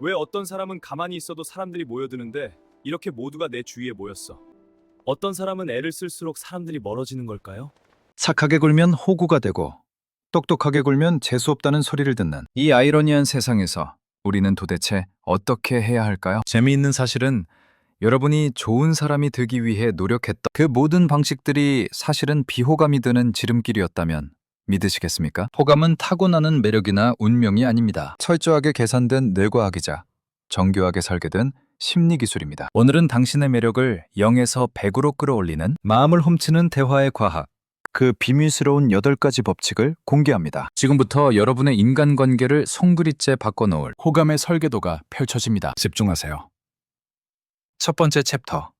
왜 어떤 사람은 가만히 있어도 사람들이 모여드는데 이렇게 모두가 내 주위에 모였어? 어떤 사람은 애를 쓸수록 사람들이 멀어지는 걸까요? 착하게 굴면 호구가 되고 똑똑하게 굴면 재수없다는 소리를 듣는 이 아이러니한 세상에서 우리는 도대체 어떻게 해야 할까요? 재미있는 사실은 여러분이 좋은 사람이 되기 위해 노력했던 그 모든 방식들이 사실은 비호감이 드는 지름길이었다면 믿으시겠습니까? 호감은 타고나는 매력이나 운명이 아닙니다. 철저하게 계산된 뇌과학이자 정교하게 설계된 심리기술입니다. 오늘은 당신의 매력을 0에서 100으로 끌어올리는 마음을 훔치는 대화의 과학, 그 비밀스러운 8가지 법칙을 공개합니다. 지금부터 여러분의 인간관계를 송두리째 바꿔놓을 호감의 설계도가 펼쳐집니다. 집중하세요. 첫 번째 챕터,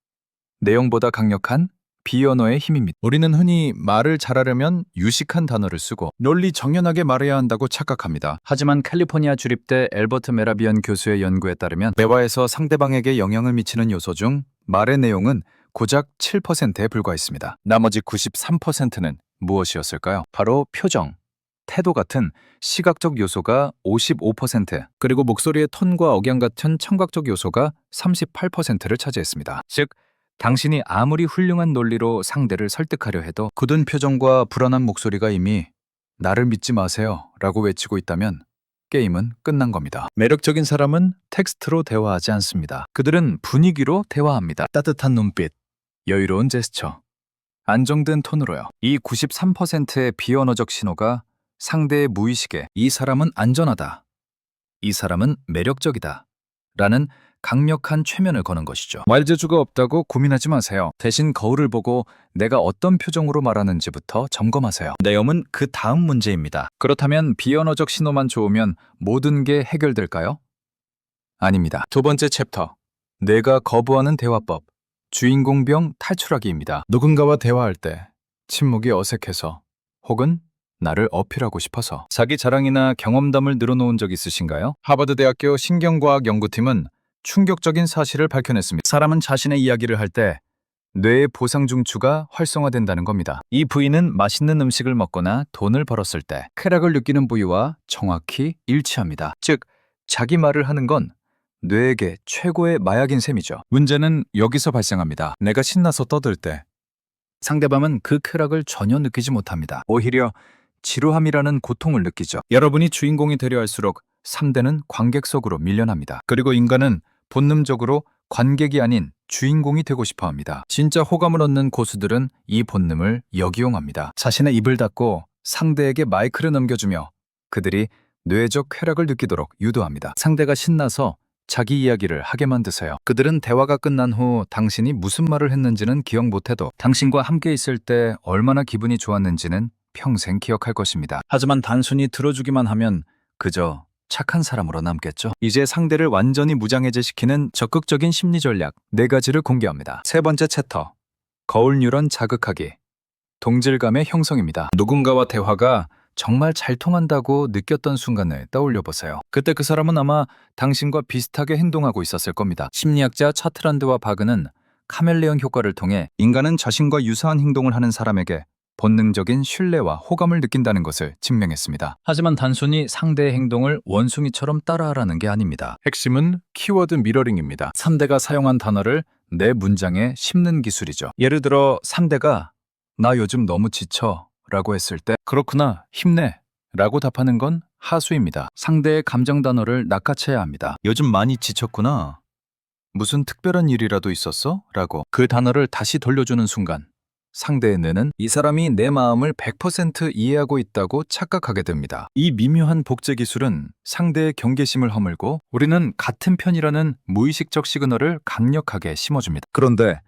내용보다 강력한 비언어의 힘입니다. 우리는 흔히 말을 잘하려면 유식한 단어를 쓰고 논리 정연하게 말해야 한다고 착각합니다. 하지만 캘리포니아 주립대 엘버트 메라비언 교수의 연구에 따르면 대화에서 상대방에게 영향을 미치는 요소 중 말의 내용은 고작 7%에 불과했습니다. 나머지 93%는 무엇이었을까요? 바로 표정, 태도 같은 시각적 요소가 55%, 그리고 목소리의 톤과 억양 같은 청각적 요소가 38%를 차지했습니다. 즉, 당신이 아무리 훌륭한 논리로 상대를 설득하려 해도 굳은 표정과 불안한 목소리가 이미 나를 믿지 마세요 라고 외치고 있다면 게임은 끝난 겁니다. 매력적인 사람은 텍스트로 대화하지 않습니다. 그들은 분위기로 대화합니다. 따뜻한 눈빛, 여유로운 제스처, 안정된 톤으로요. 이 93%의 비언어적 신호가 상대의 무의식에 이 사람은 안전하다, 이 사람은 매력적이다 라는 강력한 최면을 거는 것이죠. 말재주가 없다고 고민하지 마세요. 대신 거울을 보고 내가 어떤 표정으로 말하는지부터 점검하세요. 내용은 그 다음 문제입니다. 그렇다면 비언어적 신호만 좋으면 모든 게 해결될까요? 아닙니다. 두 번째 챕터, 내가 거부하는 대화법, 주인공병 탈출하기입니다. 누군가와 대화할 때 침묵이 어색해서 혹은 나를 어필하고 싶어서 자기 자랑이나 경험담을 늘어놓은 적 있으신가요? 하버드 대학교 신경과학 연구팀은 충격적인 사실을 밝혀냈습니다. 사람은 자신의 이야기를 할 때 뇌의 보상중추가 활성화된다는 겁니다. 이 부위는 맛있는 음식을 먹거나 돈을 벌었을 때 쾌락을 느끼는 부위와 정확히 일치합니다. 즉, 자기 말을 하는 건 뇌에게 최고의 마약인 셈이죠. 문제는 여기서 발생합니다. 내가 신나서 떠들 때 상대방은 그 쾌락을 전혀 느끼지 못합니다. 오히려 지루함이라는 고통을 느끼죠. 여러분이 주인공이 되려 할수록 3대는 관객석으로 밀려납니다. 그리고 인간은 본능적으로 관객이 아닌 주인공이 되고 싶어 합니다. 진짜 호감을 얻는 고수들은 이 본능을 역이용합니다. 자신의 입을 닫고 상대에게 마이크를 넘겨주며 그들이 뇌적 쾌락을 느끼도록 유도합니다. 상대가 신나서 자기 이야기를 하게 만드세요. 그들은 대화가 끝난 후 당신이 무슨 말을 했는지는 기억 못해도 당신과 함께 있을 때 얼마나 기분이 좋았는지는 평생 기억할 것입니다. 하지만 단순히 들어주기만 하면 그저 착한 사람으로 남겠죠. 이제 상대를 완전히 무장해제시키는 적극적인 심리 전략 4가지를 공개합니다. 세 번째 챕터, 거울 뉴런 자극하기, 동질감의 형성입니다. 누군가와 대화가 정말 잘 통한다고 느꼈던 순간을 떠올려 보세요. 그때 그 사람은 아마 당신과 비슷하게 행동하고 있었을 겁니다. 심리학자 차트란드와 바그는 카멜레온 효과를 통해 인간은 자신과 유사한 행동을 하는 사람에게 본능적인 신뢰와 호감을 느낀다는 것을 증명했습니다. 하지만 단순히 상대의 행동을 원숭이처럼 따라하라는 게 아닙니다. 핵심은 키워드 미러링입니다. 3대가 사용한 단어를 내 문장에 심는 기술이죠. 예를 들어 3대가 나 요즘 너무 지쳐 라고 했을 때 그렇구나, 힘내 라고 답하는 건 하수입니다. 상대의 감정 단어를 낚아채야 합니다. 요즘 많이 지쳤구나. 무슨 특별한 일이라도 있었어? 라고 그 단어를 다시 돌려주는 순간 상대의 뇌는 이 사람이 내 마음을 100% 이해하고 있다고 착각하게 됩니다. 이 미묘한 복제 기술은 상대의 경계심을 허물고 우리는 같은 편이라는 무의식적 시그널을 강력하게 심어줍니다. 그런데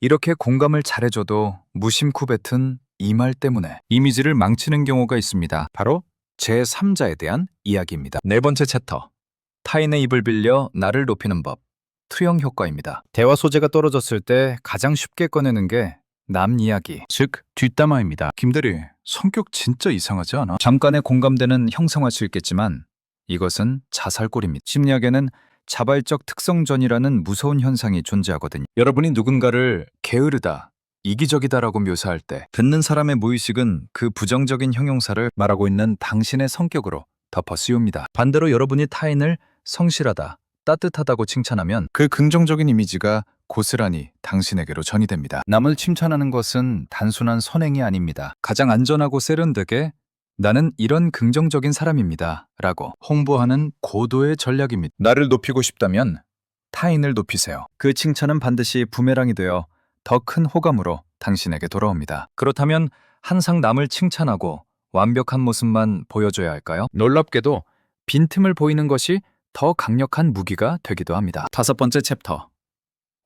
이렇게 공감을 잘해줘도 무심코 뱉은 이 말 때문에 이미지를 망치는 경우가 있습니다. 바로 제3자에 대한 이야기입니다. 네 번째 챕터, 타인의 입을 빌려 나를 높이는 법, 투영 효과입니다. 대화 소재가 떨어졌을 때 가장 쉽게 꺼내는 게 남 이야기, 즉 뒷담화입니다. 김대리, 성격 진짜 이상하지 않아? 잠깐의 공감대는 형성할 수 있겠지만 이것은 자살골입니다. 심리학에는 자발적 특성전이라는 무서운 현상이 존재하거든요. 여러분이 누군가를 게으르다, 이기적이다라고 묘사할 때 듣는 사람의 무의식은 그 부정적인 형용사를 말하고 있는 당신의 성격으로 덮어 씌웁니다. 반대로 여러분이 타인을 성실하다, 따뜻하다고 칭찬하면 그 긍정적인 이미지가 고스란히 당신에게로 전이 됩니다. 남을 칭찬하는 것은 단순한 선행이 아닙니다. 가장 안전하고 세련되게 나는 이런 긍정적인 사람입니다 라고 홍보하는 고도의 전략입니다. 나를 높이고 싶다면 타인을 높이세요. 그 칭찬은 반드시 부메랑이 되어 더 큰 호감으로 당신에게 돌아옵니다. 그렇다면 항상 남을 칭찬하고 완벽한 모습만 보여줘야 할까요? 놀랍게도 빈틈을 보이는 것이 더 강력한 무기가 되기도 합니다. 5번째 챕터.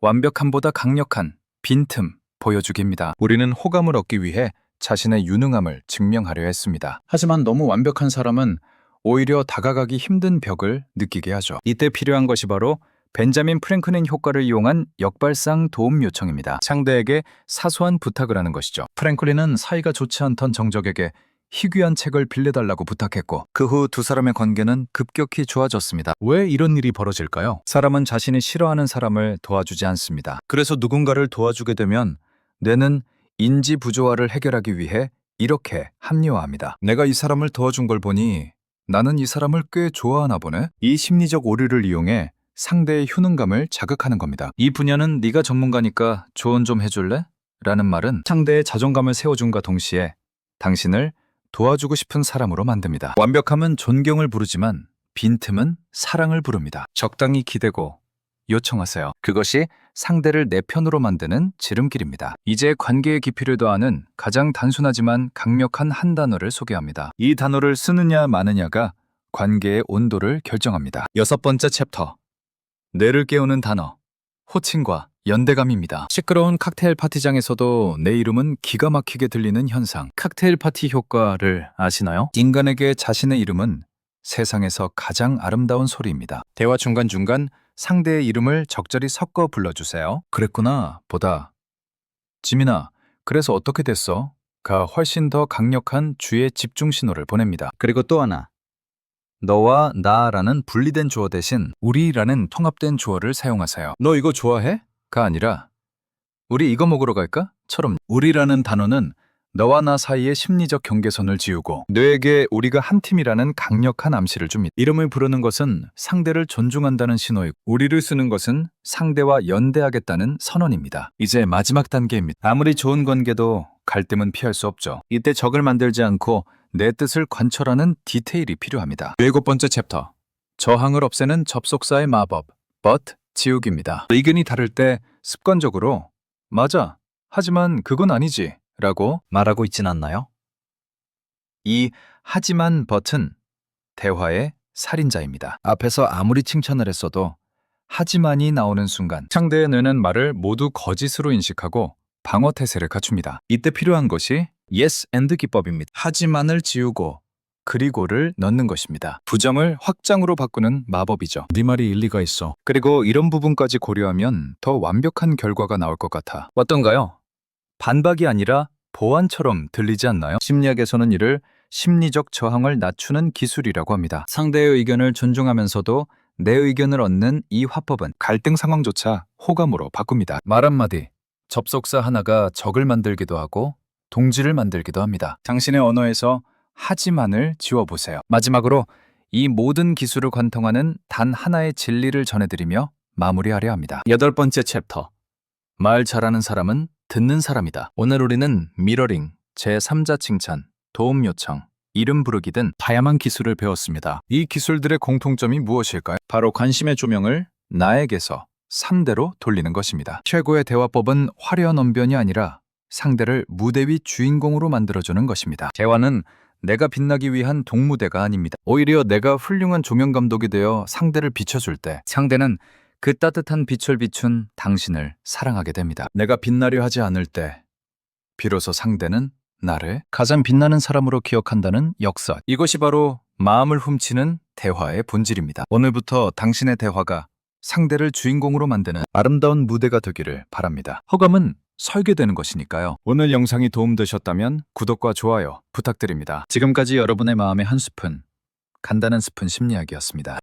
완벽함보다 강력한 빈틈 보여주기입니다. 우리는 호감을 얻기 위해 자신의 유능함을 증명하려 했습니다. 하지만 너무 완벽한 사람은 오히려 다가가기 힘든 벽을 느끼게 하죠. 이때 필요한 것이 바로 벤자민 프랭클린 효과를 이용한 역발상 도움 요청입니다. 상대에게 사소한 부탁을 하는 것이죠. 프랭클린은 사이가 좋지 않던 정적에게 희귀한 책을 빌려달라고 부탁했고 그 후 두 사람의 관계는 급격히 좋아졌습니다. 왜 이런 일이 벌어질까요? 사람은 자신이 싫어하는 사람을 도와주지 않습니다. 그래서 누군가를 도와주게 되면 뇌는 인지 부조화를 해결하기 위해 이렇게 합리화합니다. 내가 이 사람을 도와준 걸 보니 나는 이 사람을 꽤 좋아하나 보네. 이 심리적 오류를 이용해 상대의 효능감을 자극하는 겁니다. 이 분야는 네가 전문가니까 조언 좀 해줄래? 라는 말은 상대의 자존감을 세워준과 동시에 당신을 도와주고 싶은 사람으로 만듭니다. 완벽함은 존경을 부르지만 빈틈은 사랑을 부릅니다. 적당히 기대고 요청하세요. 그것이 상대를 내 편으로 만드는 지름길입니다. 이제 관계의 깊이를 더하는 가장 단순하지만 강력한 한 단어를 소개합니다. 이 단어를 쓰느냐 마느냐가 관계의 온도를 결정합니다. 6번째 챕터. 뇌를 깨우는 단어. 호칭과 연대감입니다. 시끄러운 칵테일 파티장에서도 내 이름은 기가 막히게 들리는 현상. 칵테일 파티 효과를 아시나요? 인간에게 자신의 이름은 세상에서 가장 아름다운 소리입니다. 대화 중간중간 상대의 이름을 적절히 섞어 불러주세요. 그랬구나 보다 지민아 그래서 어떻게 됐어? 가 훨씬 더 강력한 주의 집중 신호를 보냅니다. 그리고 또 하나. 너와 나라는 분리된 주어 대신 우리라는 통합된 주어를 사용하세요. 너 이거 좋아해? 가 아니라 우리 이거 먹으러 갈까? 처럼 우리라는 단어는 너와 나 사이의 심리적 경계선을 지우고 뇌에게 우리가 한 팀이라는 강력한 암시를 줍니다. 이름을 부르는 것은 상대를 존중한다는 신호이고 우리를 쓰는 것은 상대와 연대하겠다는 선언입니다. 이제 마지막 단계입니다. 아무리 좋은 관계도 갈등은 피할 수 없죠. 이때 적을 만들지 않고 내 뜻을 관철하는 디테일이 필요합니다. 7번째 챕터. 저항을 없애는 접속사의 마법. but 지우기입니다. 의견이 다를 때 습관적으로 맞아, 하지만 그건 아니지 라고 말하고 있진 않나요? 이 하지만 but은 대화의 살인자입니다. 앞에서 아무리 칭찬을 했어도 하지만이 나오는 순간 상대의 뇌는 말을 모두 거짓으로 인식하고 방어 태세를 갖춥니다. 이때 필요한 것이 yes and 기법입니다. 하지만을 지우고 그리고를 넣는 것입니다. 부정을 확장으로 바꾸는 마법이죠. 네 말이 일리가 있어. 그리고 이런 부분까지 고려하면 더 완벽한 결과가 나올 것 같아. 어떤가요? 반박이 아니라 보완처럼 들리지 않나요? 심리학에서는 이를 심리적 저항을 낮추는 기술이라고 합니다. 상대의 의견을 존중하면서도 내 의견을 얻는 이 화법은 갈등 상황조차 호감으로 바꿉니다. 말 한마디, 접속사 하나가 적을 만들기도 하고 동지를 만들기도 합니다. 당신의 언어에서 하지만을 지워보세요. 마지막으로 이 모든 기술을 관통하는 단 하나의 진리를 전해드리며 마무리하려 합니다. 8번째 챕터. 말 잘하는 사람은 듣는 사람이다. 오늘 우리는 미러링, 제3자 칭찬, 도움 요청, 이름 부르기 등 다양한 기술을 배웠습니다. 이 기술들의 공통점이 무엇일까요? 바로 관심의 조명을 나에게서 상대로 돌리는 것입니다. 최고의 대화법은 화려한 언변이 아니라 상대를 무대 위 주인공으로 만들어주는 것입니다. 대화는 내가 빛나기 위한 동무대가 아닙니다. 오히려 내가 훌륭한 조명 감독이 되어 상대를 비춰줄 때 상대는 그 따뜻한 빛을 비춘 당신을 사랑하게 됩니다. 내가 빛나려 하지 않을 때 비로소 상대는 나를 가장 빛나는 사람으로 기억한다는 역사. 이것이 바로 마음을 훔치는 대화의 본질입니다. 오늘부터 당신의 대화가 상대를 주인공으로 만드는 아름다운 무대가 되기를 바랍니다. 허감은 설계되는 것이니까요. 오늘 영상이 도움되셨다면 구독과 좋아요 부탁드립니다. 지금까지 여러분의 마음의 한 스푼, 간단한 스푼 심리학이었습니다.